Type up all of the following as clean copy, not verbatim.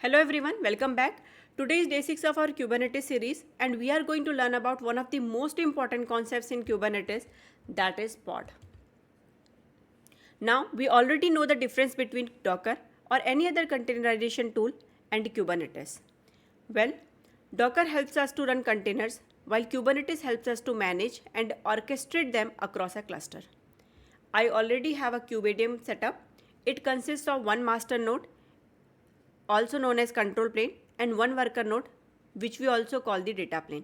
Hello everyone, welcome back. Today is day 6 of our Kubernetes series and we are going to learn about one of the most important concepts in Kubernetes, that is pod. Now we already know the difference between Docker or any other containerization tool and Kubernetes. Well, Docker helps us to run containers while Kubernetes helps us to manage and orchestrate them across a cluster. I already have a KubeADM setup. It consists of one master node, also known as control plane, and one worker node, which we also call the data plane.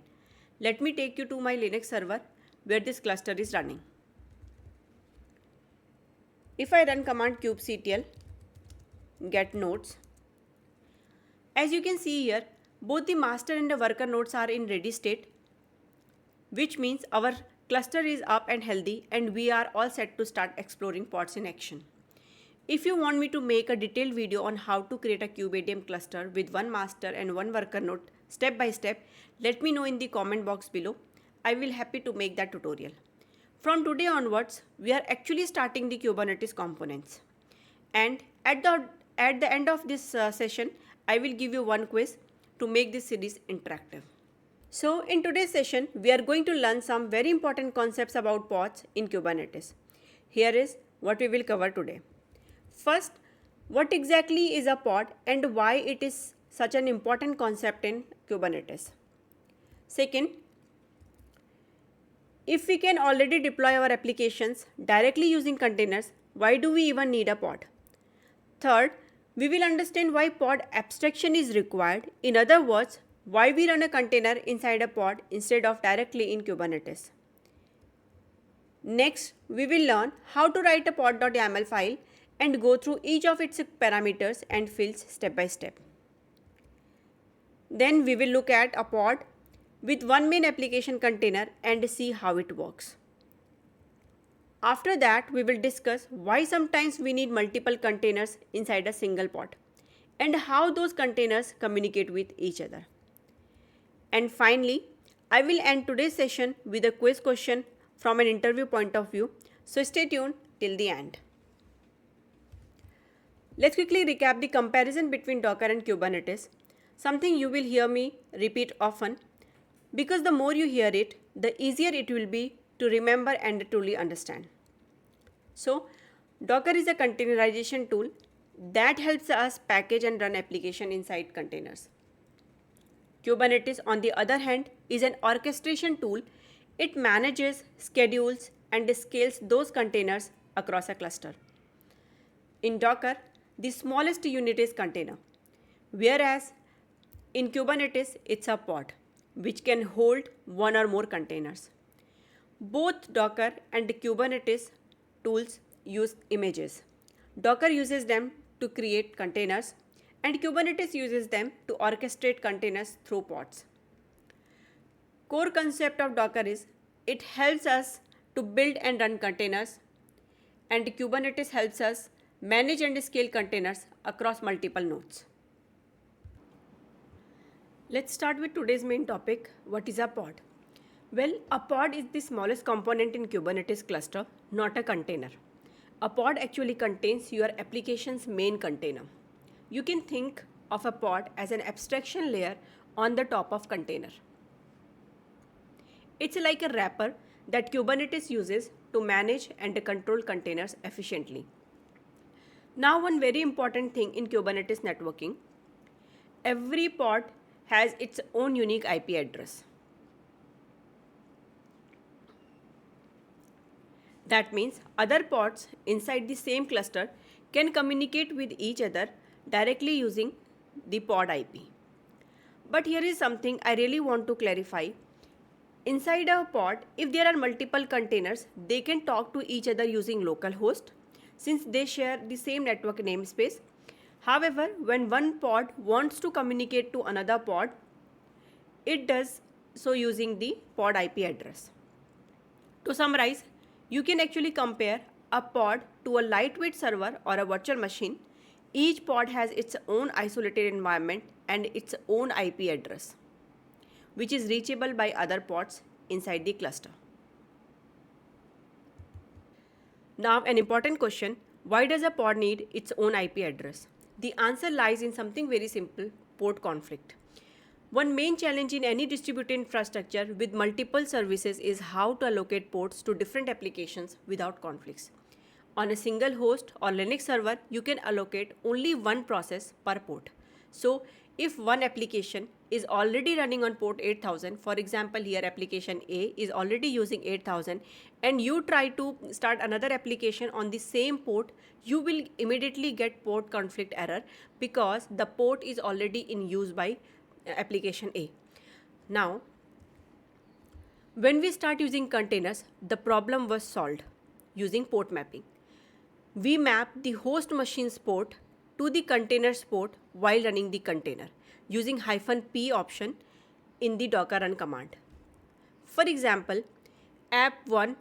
Let me take you to my Linux server where this cluster is running. If I run command kubectl get nodes, as you can see here, both the master and the worker nodes are in ready state, which means our cluster is up and healthy and we are all set to start exploring pods in action. If you want me to make a detailed video on how to create a KubeADM cluster with one master and one worker node step by step, let me know in the comment box below. I will happy to make that tutorial. From today onwards, we are actually starting the Kubernetes components. And at the end of this session, I will give you one quiz to make this series interactive. So in today's session, we are going to learn some very important concepts about pods in Kubernetes. Here is what we will cover today. First, what exactly is a pod and why it is such an important concept in Kubernetes. Second, if we can already deploy our applications directly using containers, why do we even need a pod? Third, we will understand why pod abstraction is required. In other words, why we run a container inside a pod instead of directly in Kubernetes. Next, we will learn how to write a pod.yaml file and go through each of its parameters and fields step by step. Then we will look at a pod with one main application container and see how it works. After that, we will discuss why sometimes we need multiple containers inside a single pod and how those containers communicate with each other. And finally, I will end today's session with a quiz question from an interview point of view, so stay tuned till the end. Let's quickly recap the comparison between Docker and Kubernetes, something you will hear me repeat often, because the more you hear it, the easier it will be to remember and truly understand. So, Docker is a containerization tool that helps us package and run application inside containers. Kubernetes, on the other hand, is an orchestration tool. It manages, schedules, and scales those containers across a cluster. In Docker, the smallest unit is container, whereas in Kubernetes, it's a pod, which can hold one or more containers. Both Docker and Kubernetes tools use images. Docker uses them to create containers, and Kubernetes uses them to orchestrate containers through pods. Core concept of Docker is it helps us to build and run containers, and Kubernetes helps us manage and scale containers across multiple nodes. Let's start with today's main topic. What is a pod? Well, a pod is the smallest component in Kubernetes cluster, not a container. A pod actually contains your application's main container. You can think of a pod as an abstraction layer on the top of container. It's like a wrapper that Kubernetes uses to manage and control containers efficiently. Now, one very important thing in Kubernetes networking, every pod has its own unique IP address. That means other pods inside the same cluster can communicate with each other directly using the pod IP. But here is something I really want to clarify. Inside a pod, if there are multiple containers, they can talk to each other using localhost, since they share the same network namespace. However, when one pod wants to communicate to another pod, it does so using the pod IP address. To summarize, you can actually compare a pod to a lightweight server or a virtual machine. Each pod has its own isolated environment and its own IP address, which is reachable by other pods inside the cluster. Now, an important question, why does a pod need its own IP address? The answer lies in something very simple: port conflict. One main challenge in any distributed infrastructure with multiple services is how to allocate ports to different applications without conflicts. On a single host or Linux server, you can allocate only one process per port. So, if one application is already running on port 8000, for example, here application A is already using 8000, and you try to start another application on the same port, you will immediately get port conflict error because the port is already in use by application A. Now, when we start using containers, the problem was solved using port mapping. We map the host machine's port to the container's port while running the container using -p option in the docker run command. For example, app1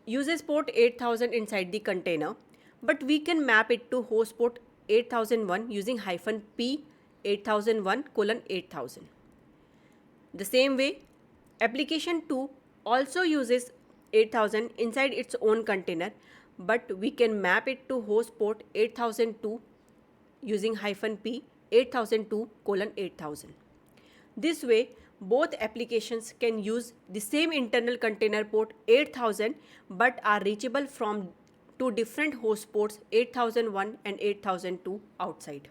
uses port 8000 inside the container, but we can map it to host port 8001 using -p 8001:8000. The same way, application 2 also uses 8000 inside its own container, but we can map it to host port 8002 using -p 8002:8000. This way, both applications can use the same internal container port 8000 but are reachable from two different host ports 8001 and 8002 outside.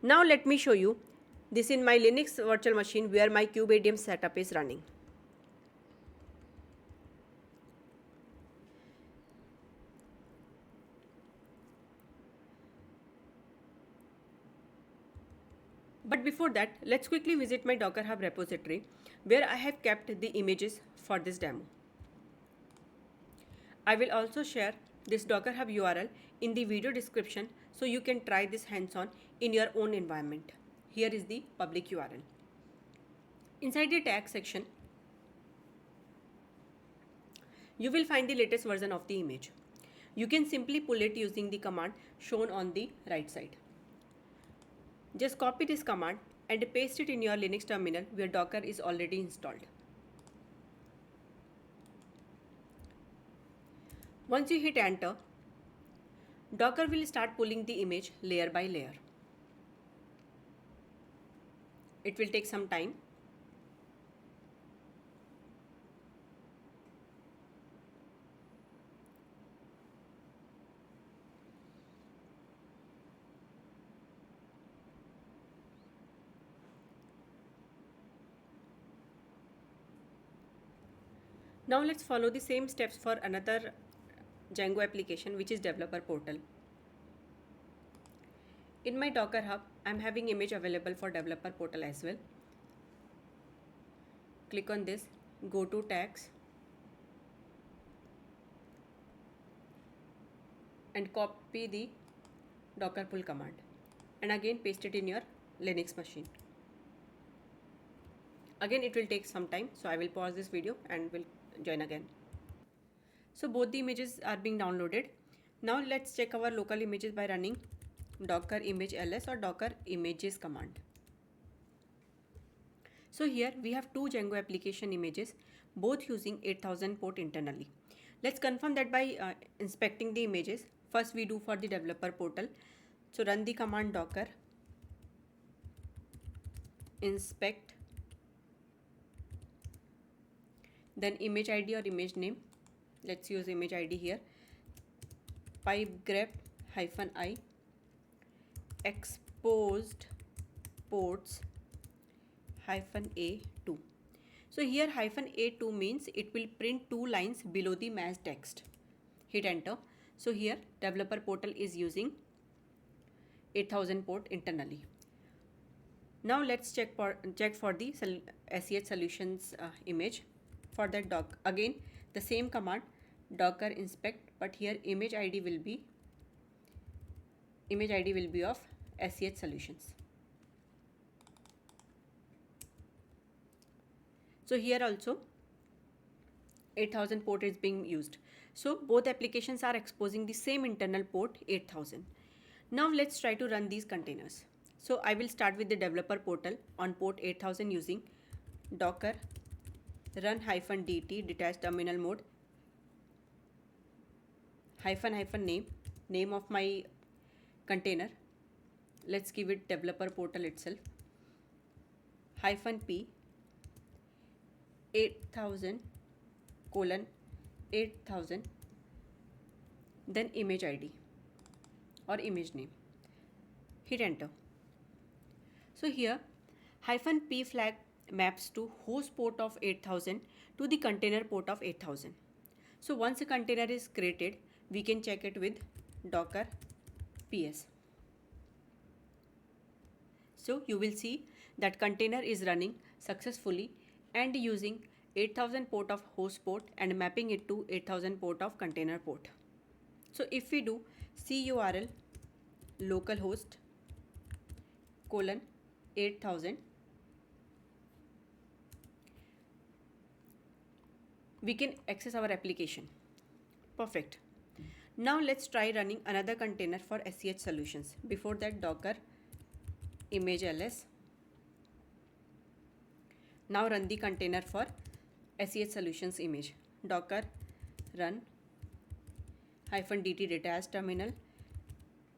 Now let me show you this in my Linux virtual machine where my kubeadm setup is running. But before that, let's quickly visit my Docker Hub repository where I have kept the images for this demo. I will also share this Docker Hub URL in the video description so you can try this hands-on in your own environment. Here is the public URL. Inside the tag section, you will find the latest version of the image. You can simply pull it using the command shown on the right side. Just copy this command and paste it in your Linux terminal where Docker is already installed. Once you hit enter, Docker will start pulling the image layer by layer. It will take some time. Now let's follow the same steps for another Django application, which is developer portal. In my Docker Hub, I'm having image available for developer portal as well. Click on this, go to tags and copy the Docker pull command and again paste it in your Linux machine. Again, it will take some time, so I will pause this video and will join again. So both the images are being downloaded. Now let's check our local images by running docker image ls or docker images command. So here we have two Django application images, both using 8000 port internally. Let's confirm that by inspecting the images. First we do for the developer portal. So run the command docker inspect, then image ID or image name. Let's use image ID here. Pipe grep -i exposed ports -a2. So here -a2 means it will print 2 lines below the match text. Hit enter. So here developer portal is using 8000 port internally. Now let's check for the SEH solutions image. For that again the same command docker inspect, but here image ID will be of SEH solutions. So here also 8000 port is being used. So both applications are exposing the same internal port 8000. Now let's try to run these containers. So I will start with the developer portal on port 8000 using docker run -dt detached terminal mode -- name of my container, let's give it developer portal itself, -p 8000 colon 8000, then image ID or image name. Hit enter. So here -p flag maps to host port of 8000 to the container port of 8000. So once a container is created, we can check it with docker ps. So you will see that container is running successfully and using 8000 port of host port and mapping it to 8000 port of container port. So if we do curl localhost colon 8000, we can access our application. Perfect. Now let's try running another container for SEH solutions. Before that, docker image ls. Now run the container for SEH solutions image. Docker run -dt data as terminal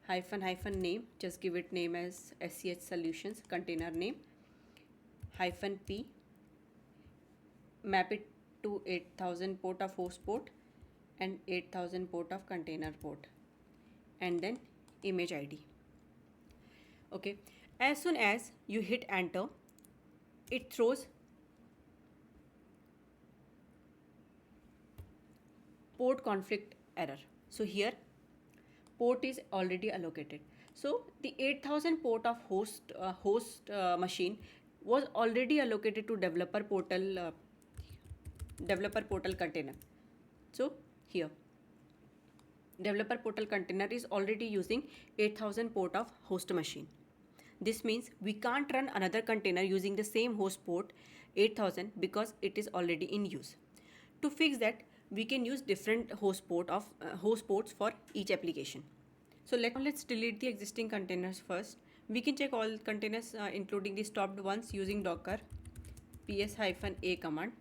--name, just give it name as SEH solutions container name, -p map it to 8000 port of host port and 8000 port of container port, and then image ID. Okay, as soon as you hit enter, it throws port conflict error. So here port is already allocated. So the 8000 port of host machine was already allocated to developer portal container. So here developer portal container is already using 8000 port of host machine. This means we can't run another container using the same host port 8000 because it is already in use. To fix that, we can use different host ports for each application. So let's delete the existing containers first. We can check all containers including the stopped ones using docker ps-a command.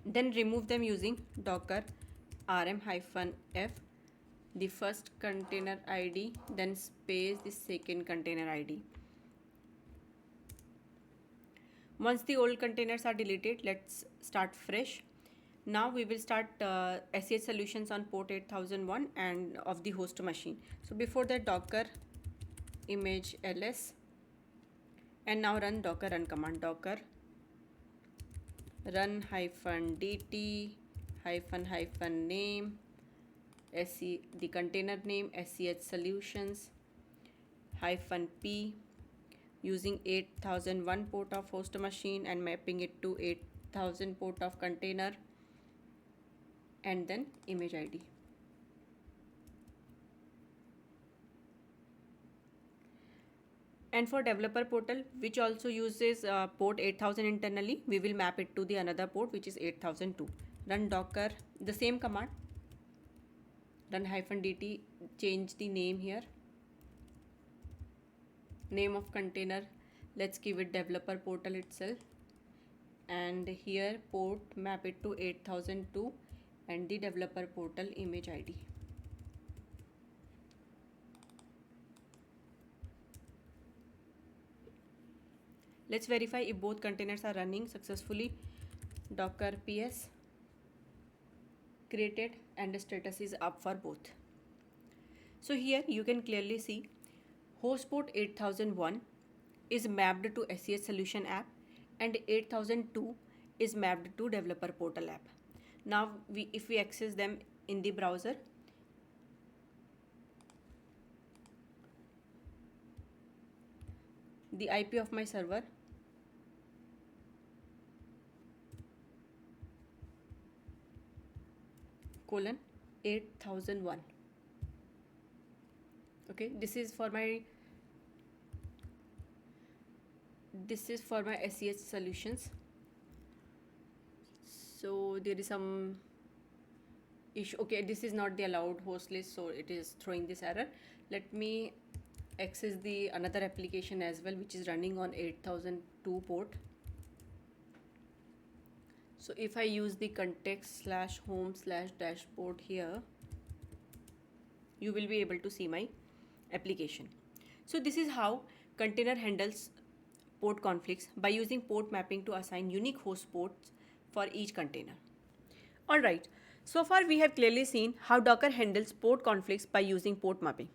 Then remove them using docker rm-f, the first container ID, then space the second container ID. Once the old containers are deleted, let's start fresh. Now we will start SEH solutions on port 8001 and of the host machine. So before that, docker image ls, and now run docker run command, docker run -dt -name the container name SEH solutions -p using 8001 port of host machine and mapping it to 8000 port of container, and then image ID. And for developer portal, which also uses port 8000 internally, we will map it to the another port which is 8002. Run docker, the same command, run -dt, change the name here, name of container, let's give it developer portal itself, and here port map it to 8002 and the developer portal image ID. Let's verify if both containers are running successfully. Docker ps created and the status is up for both. So here you can clearly see host port 8001 is mapped to SEH solution app and 8002 is mapped to developer portal app. Now if we access them in the browser, the IP of my server :8001. Okay, this is for my SEH solutions. So there is some issue. Okay, this is not the allowed host list, so it is throwing this error. Let me access the another application as well, which is running on 8002 port. So if I use the context/home/dashboard here, you will be able to see my application. So this is how container handles port conflicts by using port mapping to assign unique host ports for each container. Alright, so far we have clearly seen how Docker handles port conflicts by using port mapping.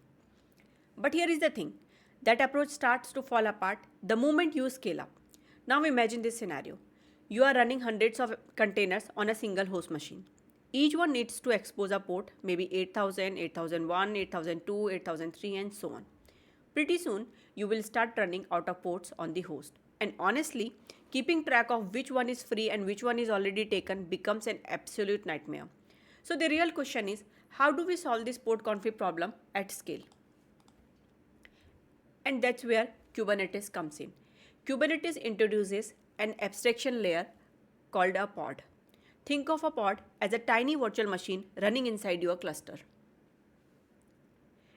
But here is the thing, that approach starts to fall apart the moment you scale up. Now imagine this scenario. You are running hundreds of containers on a single host machine. Each one needs to expose a port, maybe 8000, 8001, 8002, 8003 and so on. Pretty soon, you will start running out of ports on the host. And honestly, keeping track of which one is free and which one is already taken becomes an absolute nightmare. So the real question is, how do we solve this port conflict problem at scale? And that's where Kubernetes comes in. Kubernetes introduces an abstraction layer called a pod. Think of a pod as a tiny virtual machine running inside your cluster.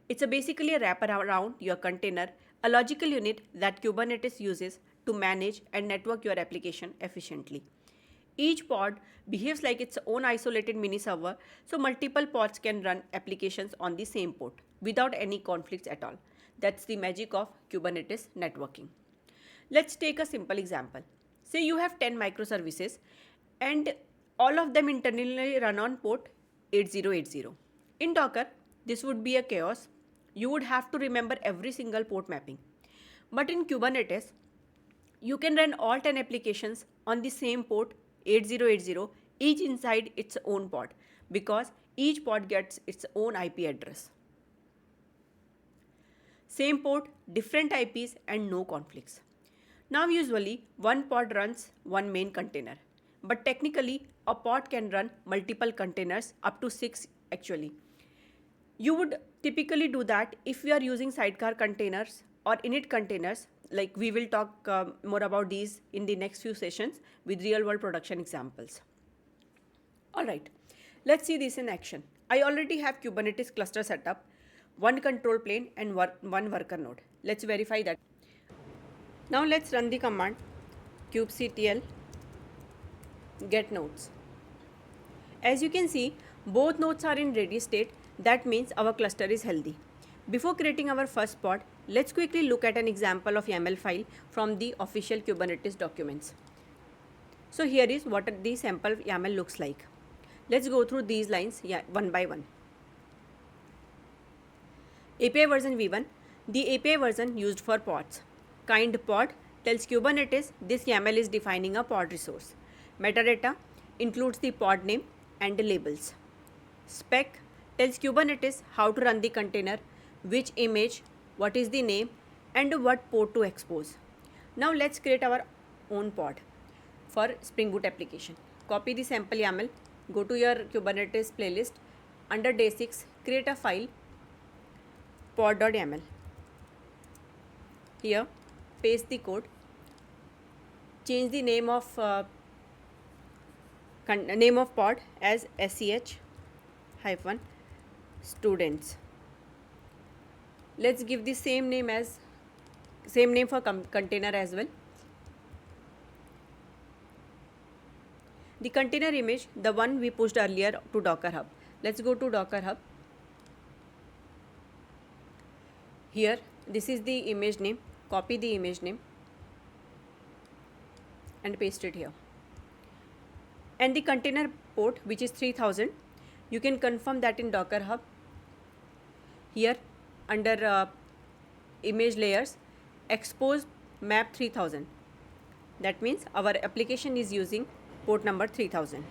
It's basically a wrapper around your container, a logical unit that Kubernetes uses to manage and network your application efficiently. Each pod behaves like its own isolated mini server, so multiple pods can run applications on the same port without any conflicts at all. That's the magic of Kubernetes networking. Let's take a simple example. Say you have 10 microservices and all of them internally run on port 8080. In Docker, this would be a chaos. You would have to remember every single port mapping. But in Kubernetes, you can run all 10 applications on the same port 8080, each inside its own pod, because each pod gets its own IP address. Same port, different IPs and no conflicts. Now usually one pod runs one main container, but technically a pod can run multiple containers, up to 6 actually. You would typically do that if we are using sidecar containers or init containers, like we will talk more about these in the next few sessions with real world production examples. Alright, let's see this in action. I already have Kubernetes cluster set up, one control plane and one worker node. Let's verify that. Now let's run the command kubectl get nodes. As you can see, both nodes are in ready state. That means our cluster is healthy. Before creating our first pod, let's quickly look at an example of YAML file from the official Kubernetes documents. So here is what the sample YAML looks like. Let's go through these lines one by one. API version v1, the API version used for pods. Kind pod tells Kubernetes this YAML is defining a pod resource. Metadata includes the pod name and the labels. Spec tells Kubernetes how to run the container, which image, what is the name, and what port to expose. Now let's create our own pod for Spring Boot application. Copy the sample YAML, go to your Kubernetes playlist, under day 6, create a file pod.yaml. Here, paste the code, change the name of pod as sh-students. Let's give the same name for container as well. The container image, the one we pushed earlier to Docker Hub. Let's go to Docker Hub. Here, this is the image name. Copy the image name and paste it here. And the container port, which is 3000, you can confirm that in Docker Hub. Here, under image layers, expose map 3000. That means our application is using port number 3000.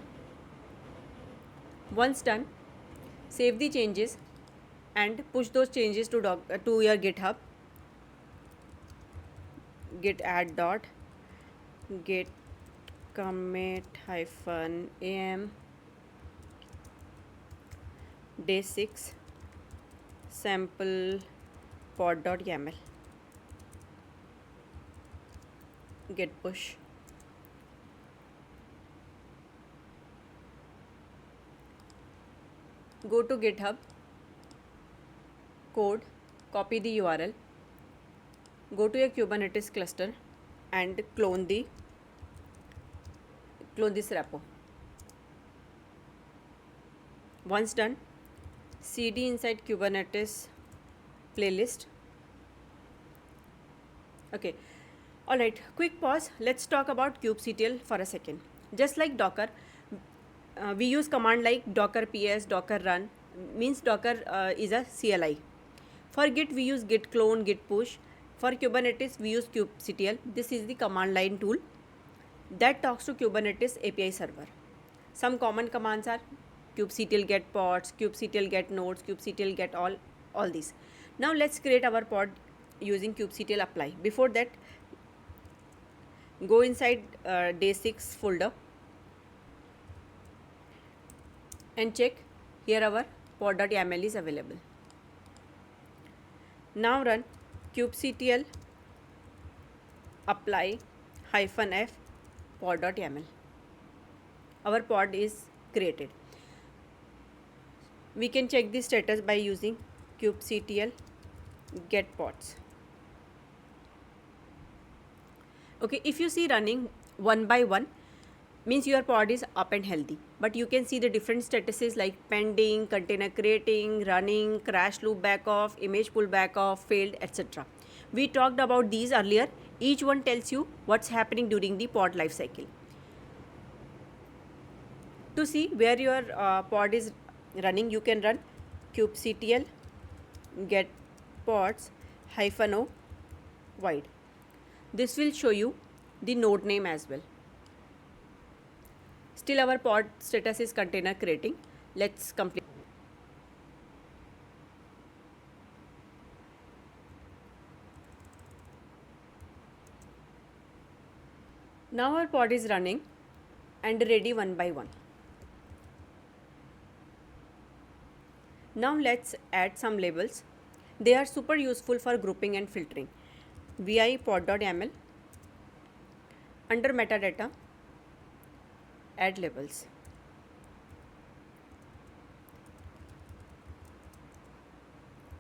Once done, save the changes and push those changes to your GitHub. Git add dot git commit -am day 6 sample pod.yaml. Git push. Go to GitHub, code, copy the URL, go to your Kubernetes cluster and clone this repo. Once done, cd inside Kubernetes playlist. Okay, alright, quick pause. Let's talk about kubectl for a second. Just like Docker, we use command like docker ps, docker run, means Docker is a CLI. For Git, we use git clone, git push. For Kubernetes, we use kubectl. This is the command line tool that talks to Kubernetes API server. Some common commands are kubectl get pods, kubectl get nodes, kubectl get all these. Now let's create our pod using kubectl apply. Before that, go inside day 6 folder and check here our pod.yaml is available. Now run kubectl apply -f pod.yaml. Our pod is created. We can check the status by using kubectl get pods. Okay, if you see running one by one, means your pod is up and healthy, but you can see the different statuses like pending, container creating, running, CrashLoopBackOff, ImagePullBackOff, failed, etc. We talked about these earlier. Each one tells you what's happening during the pod lifecycle. To see where your pod is running, you can run kubectl get pods -o void. This will show you the node name as well. Still our pod status is container creating. Let's complete. Now our pod is running and ready one by one. Now let's add some labels. They are super useful for grouping and filtering. vi pod.yaml, under metadata, add labels.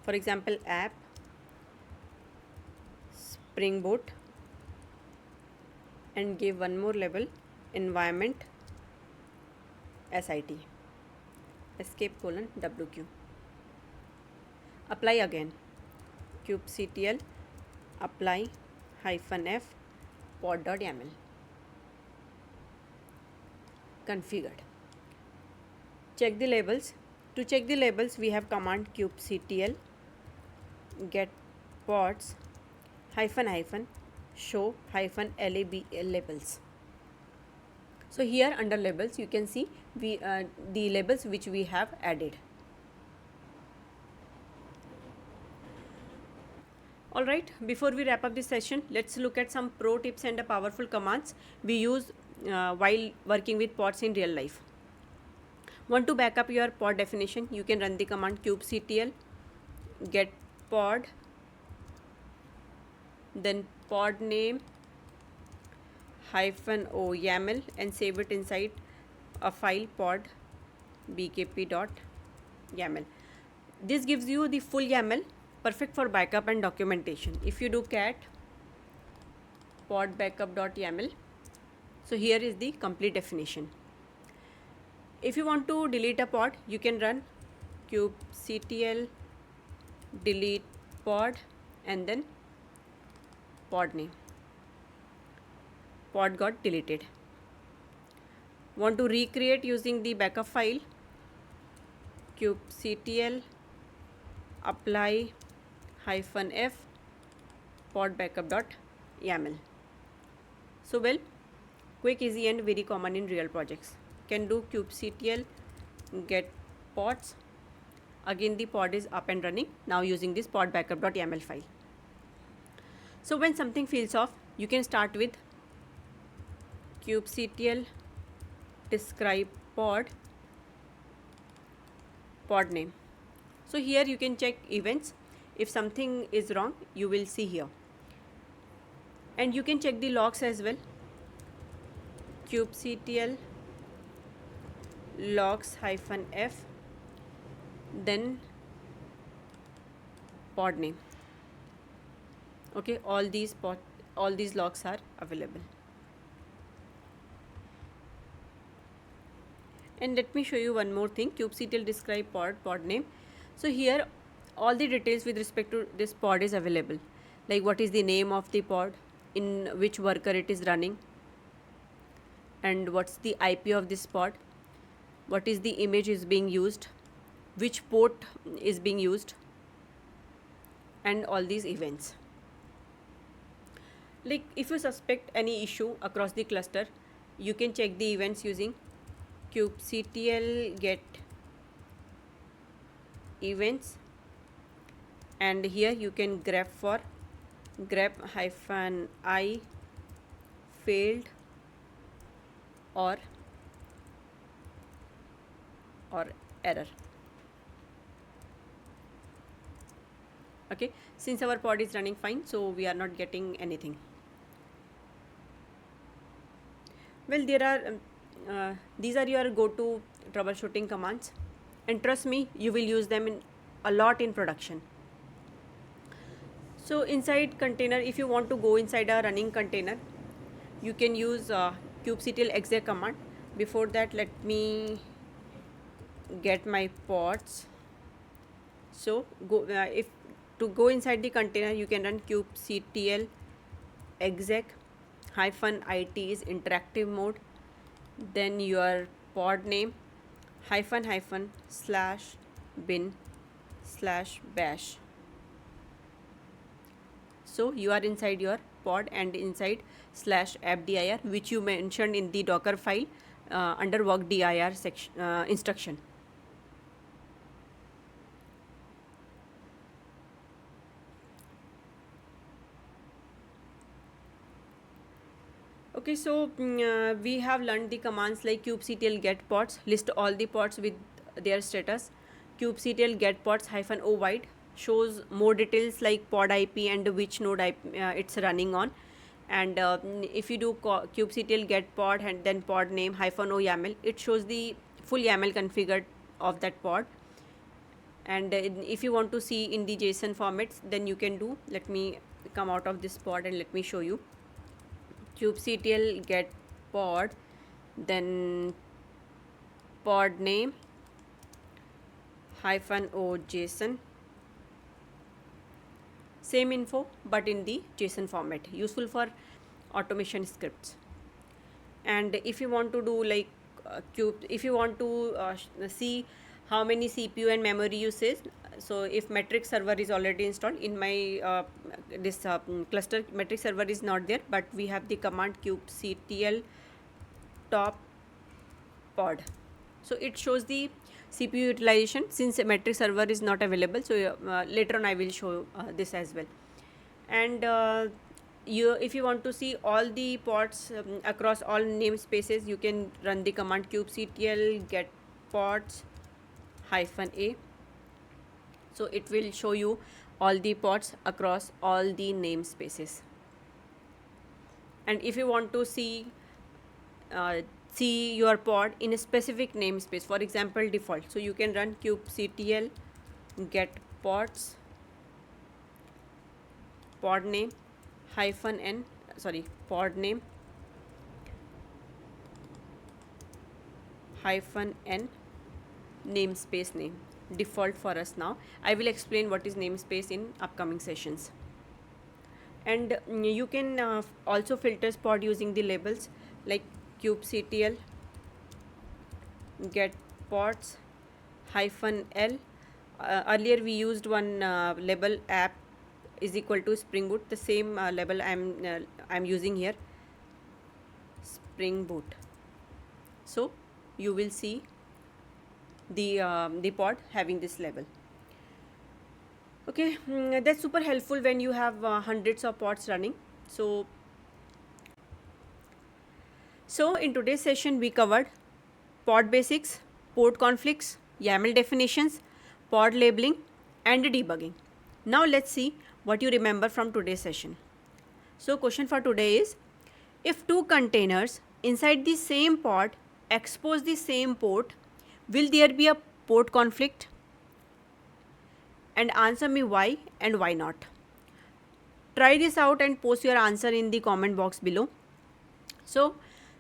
For example, app, Spring Boot, and give one more label, environment, sit, escape::wq. Apply again, kubectl apply -f pod.yaml. Configured. Check the labels. To check the labels, we have command kubectl get pods -show -labels. So here under labels you can see the labels which we have added. Alright, before we wrap up this session, let's look at some pro tips and powerful commands we use while working with pods in real life. Want to back up your pod definition? You can run the command kubectl get pod, then pod name -o YAML, and save it inside a file pod bkp.yaml. This gives you the full YAML, perfect for backup and documentation. If you do cat pod backup.yaml, so here is the complete definition. If you want to delete a pod, you can run kubectl delete pod and then pod name. Pod got deleted. Want to recreate using the backup file, kubectl apply -f pod backup.yaml. So well, quick, easy, and very common in real projects. Can do kubectl get pods. Again the pod is up and running now using this pod backup.yaml file. So when something feels off, you can start with kubectl describe pod name. So here you can check events. If something is wrong, you will see here, and you can check the logs as well. Kubectl logs -f, then pod name. Okay, all these logs are available. And let me show you one more thing, kubectl describe pod name. So here all the details with respect to this pod is available, like what is the name of the pod, in which worker it is running, and what's the IP of this pod, what is the image is being used, which port is being used, and all these events. Like if you suspect any issue across the cluster, you can check the events using kubectl get events, and here you can grep for grep -I failed or error. Okay, since our pod is running fine, so we are not getting anything. Well, there are these are your go-to troubleshooting commands, and trust me, you will use them a lot in production. So inside container, if you want to go inside a running container, you can use kubectl exec command. Before that, let me get my pods. So go if to go inside the container, you can run kubectl exec -it is interactive mode, then your pod name /bin/bash. So you are inside your pod and inside /appdir, which you mentioned in the Docker file under work dir section instruction. Okay, so we have learned the commands like kubectl get pods, list all the pods with their status. Kubectl get pods -o wide shows more details like pod IP and which node it's running on. And if you do kubectl get pod and then pod name -o YAML, it shows the full YAML configured of that pod. And if you want to see in the JSON formats, then you can do, let me come out of this pod and let me show you. Kubectl get pod, then pod name -o JSON, same info but in the JSON format, useful for automation scripts. And if you want to do like if you want to see how many CPU and memory usage, so if metric server is already installed in my this cluster, metric server is not there, but we have the command kubectl top pod, so it shows the CPU utilization. Since a metric server is not available, so later on I will show this as well. And if you want to see all the pods across all namespaces, you can run the command kubectl get pods -a, so it will show you all the pods across all the namespaces. And if you want to see your pod in a specific namespace, for example default, so you can run kubectl get pods pod name pod name -n namespace name, default for us now. I will explain what is namespace in upcoming sessions. And you can also filter pod using the labels like kubectl get pods -l. Earlier we used one label app is equal to Spring Boot. The same label I'm using here, Spring Boot. So you will see the pod having this label. Okay, that's super helpful when you have hundreds of pods running. So in today's session we covered pod basics, port conflicts, YAML definitions, pod labeling, and debugging. Now let's see what you remember from today's session. So question for today is, if two containers inside the same pod expose the same port, will there be a port conflict? And answer me why and why not. Try this out and post your answer in the comment box below. So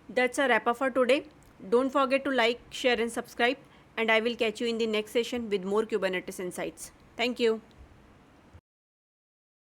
that's a wrap up for today. Don't forget to like, share and subscribe, and I will catch you in the next session with more Kubernetes insights. Thank you.